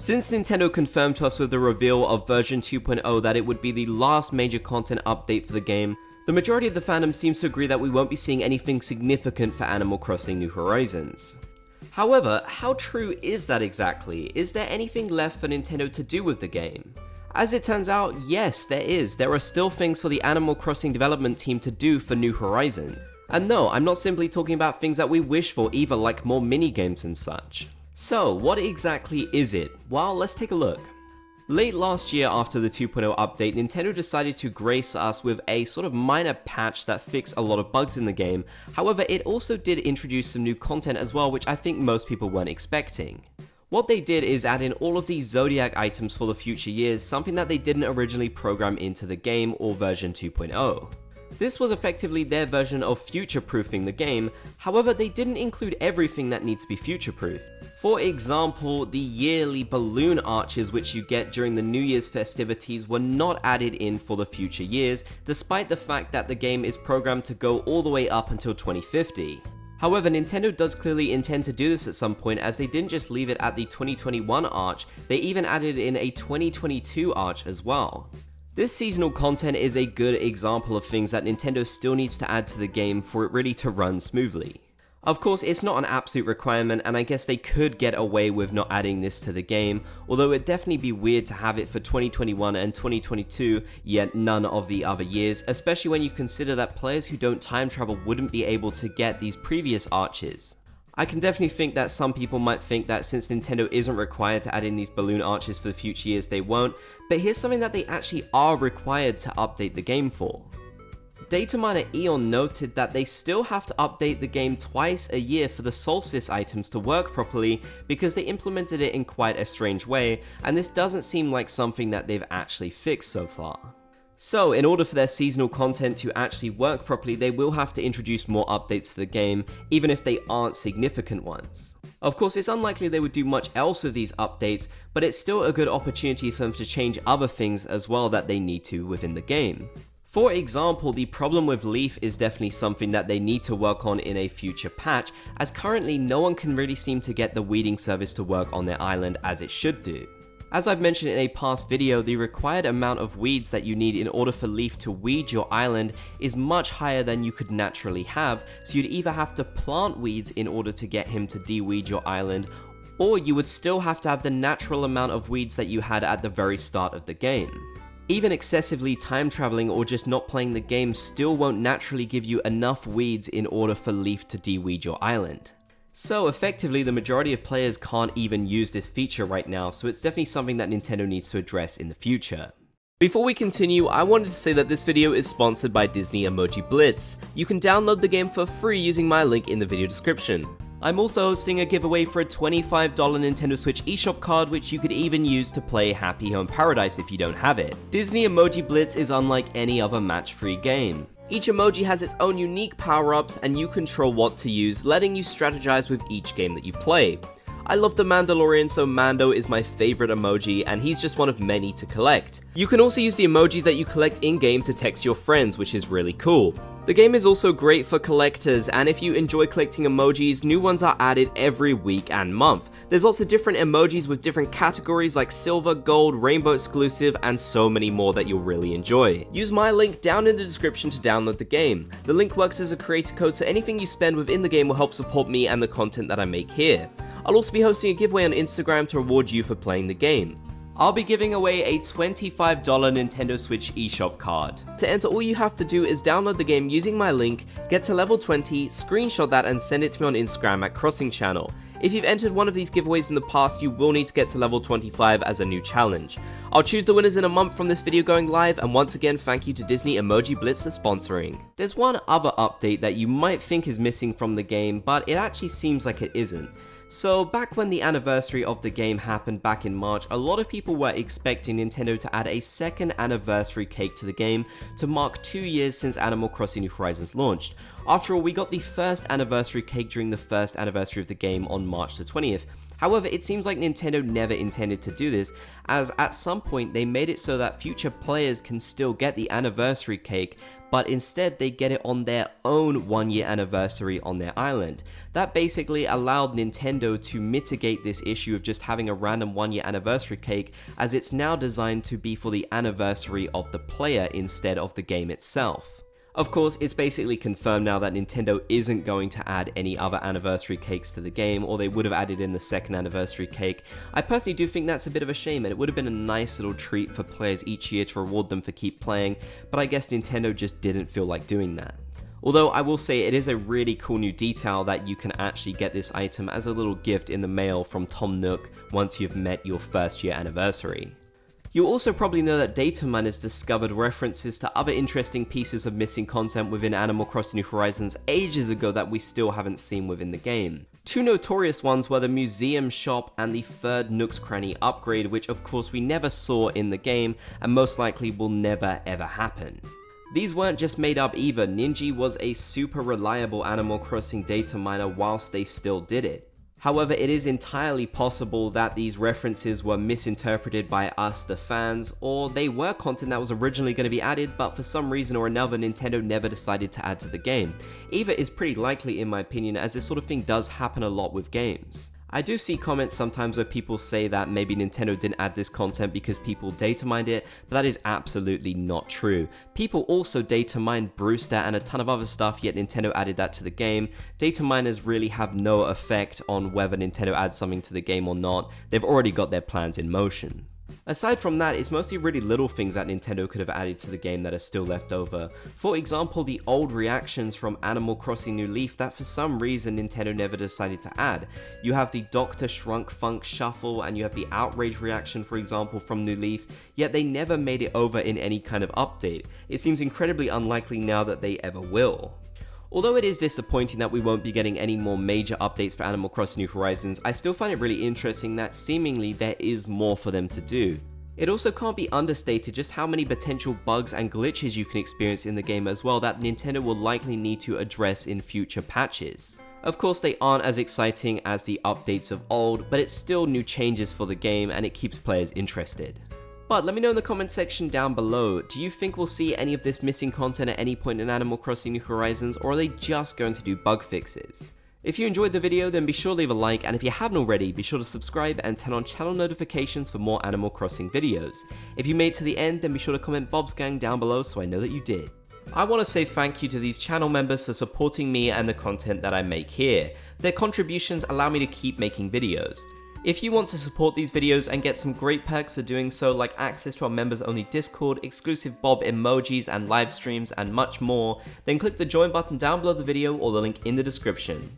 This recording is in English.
Since Nintendo confirmed to us with the reveal of version 2.0 that it would be the last major content update for the game, the majority of the fandom seems to agree that we won't be seeing anything significant for Animal Crossing New Horizons. However, how true is that exactly? Is there anything left for Nintendo to do with the game? As it turns out, yes, there is. There are still things for the Animal Crossing development team to do for New Horizon. And no, I'm not simply talking about things that we wish for either, like more mini-games and such. So, what exactly is it? Well, let's take a look. Late last year after the 2.0 update, Nintendo decided to grace us with a sort of minor patch that fixed a lot of bugs in the game. However, it also did introduce some new content as well, which I think most people weren't expecting. What they did is add in all of these Zodiac items for the future years, something that they didn't originally program into the game or version 2.0. This was effectively their version of future-proofing the game, however they didn't include everything that needs to be future-proof. For example, the yearly balloon arches which you get during the New Year's festivities were not added in for the future years, despite the fact that the game is programmed to go all the way up until 2050. However, Nintendo does clearly intend to do this at some point, as they didn't just leave it at the 2021 arch, they even added in a 2022 arch as well. This seasonal content is a good example of things that Nintendo still needs to add to the game for it really to run smoothly. Of course, it's not an absolute requirement, and I guess they could get away with not adding this to the game, although it'd definitely be weird to have it for 2021 and 2022, yet none of the other years, especially when you consider that players who don't time travel wouldn't be able to get these previous arches. I can definitely think that some people might think that since Nintendo isn't required to add in these balloon arches for the future years, they won't, but here's something that they actually are required to update the game for. Data miner Eon noted that they still have to update the game twice a year for the Solstice items to work properly because they implemented it in quite a strange way, and this doesn't seem like something that they've actually fixed so far. So, in order for their seasonal content to actually work properly, they will have to introduce more updates to the game, even if they aren't significant ones. Of course, it's unlikely they would do much else with these updates, but it's still a good opportunity for them to change other things as well that they need to within the game. For example, the problem with Leaf is definitely something that they need to work on in a future patch, as currently no one can really seem to get the weeding service to work on their island as it should do. As I've mentioned in a past video, the required amount of weeds that you need in order for Leaf to weed your island is much higher than you could naturally have, so you'd either have to plant weeds in order to get him to de-weed your island, or you would still have to have the natural amount of weeds that you had at the very start of the game. Even excessively time traveling or just not playing the game still won't naturally give you enough weeds in order for Leaf to de-weed your island. So effectively, the majority of players can't even use this feature right now, so it's definitely something that Nintendo needs to address in the future. Before we continue, I wanted to say that this video is sponsored by Disney Emoji Blitz. You can download the game for free using my link in the video description. I'm also hosting a giveaway for a $25 Nintendo Switch eShop card, which you could even use to play Happy Home Paradise if you don't have it. Disney Emoji Blitz is unlike any other match-free game. Each emoji has its own unique power-ups, and you control what to use, letting you strategize with each game that you play. I love the Mandalorian, so Mando is my favorite emoji, and he's just one of many to collect. You can also use the emojis that you collect in-game to text your friends, which is really cool. The game is also great for collectors, and if you enjoy collecting emojis, new ones are added every week and month. There's also different emojis with different categories like silver, gold, rainbow exclusive, and so many more that you'll really enjoy. Use my link down in the description to download the game. The link works as a creator code, so anything you spend within the game will help support me and the content that I make here. I'll also be hosting a giveaway on Instagram to reward you for playing the game. I'll be giving away a $25 Nintendo Switch eShop card. To enter, all you have to do is download the game using my link, get to level 20, screenshot that and send it to me on Instagram at Crossing Channel. If you've entered one of these giveaways in the past, you will need to get to level 25 as a new challenge. I'll choose the winners in a month from this video going live, and once again thank you to Disney Emoji Blitz for sponsoring. There's one other update that you might think is missing from the game, but it actually seems like it isn't. So back when the anniversary of the game happened back in March, a lot of people were expecting Nintendo to add a second anniversary cake to the game to mark 2 years since Animal Crossing New Horizons launched. After all, we got the first anniversary cake during the first anniversary of the game on March the 20th. However, it seems like Nintendo never intended to do this, as at some point they made it so that future players can still get the anniversary cake, but instead they get it on their own 1-year anniversary on their island. That basically allowed Nintendo to mitigate this issue of just having a random 1-year anniversary cake, as it's now designed to be for the anniversary of the player instead of the game itself. Of course, it's basically confirmed now that Nintendo isn't going to add any other anniversary cakes to the game, or they would have added in the second anniversary cake. I personally do think that's a bit of a shame, and it would have been a nice little treat for players each year to reward them for keep playing, but I guess Nintendo just didn't feel like doing that. Although I will say it is a really cool new detail that you can actually get this item as a little gift in the mail from Tom Nook once you've met your first year anniversary. You'll also probably know that data miners discovered references to other interesting pieces of missing content within Animal Crossing New Horizons ages ago that we still haven't seen within the game. Two notorious ones were the museum shop and the third Nook's Cranny upgrade, which of course we never saw in the game and most likely will never ever happen. These weren't just made up either. Ninja was a super reliable Animal Crossing data miner whilst they still did it. However, it is entirely possible that these references were misinterpreted by us, the fans, or they were content that was originally going to be added, but for some reason or another, Nintendo never decided to add to the game. Either is pretty likely in my opinion, as this sort of thing does happen a lot with games. I do see comments sometimes where people say that maybe Nintendo didn't add this content because people data mined it, but that is absolutely not true. People also data mined Brewster and a ton of other stuff, yet Nintendo added that to the game. Data miners really have no effect on whether Nintendo adds something to the game or not. They've already got their plans in motion. Aside from that, it's mostly really little things that Nintendo could have added to the game that are still left over. For example, the old reactions from Animal Crossing New Leaf that for some reason Nintendo never decided to add. You have the Dr. Shrunk Funk Shuffle and you have the Outrage reaction, for example, from New Leaf, yet they never made it over in any kind of update. It seems incredibly unlikely now that they ever will. Although it is disappointing that we won't be getting any more major updates for Animal Crossing New Horizons, I still find it really interesting that seemingly there is more for them to do. It also can't be understated just how many potential bugs and glitches you can experience in the game as well that Nintendo will likely need to address in future patches. Of course, they aren't as exciting as the updates of old, but it's still new changes for the game and it keeps players interested. But let me know in the comment section down below, do you think we'll see any of this missing content at any point in Animal Crossing New Horizons, or are they just going to do bug fixes? If you enjoyed the video, then be sure to leave a like, and if you haven't already, be sure to subscribe and turn on channel notifications for more Animal Crossing videos. If you made it to the end, then be sure to comment Bob's Gang down below so I know that you did. I want to say thank you to these channel members for supporting me and the content that I make here. Their contributions allow me to keep making videos. If you want to support these videos and get some great perks for doing so, like access to our members only Discord, exclusive Bob emojis and live streams and much more, then click the join button down below the video or the link in the description.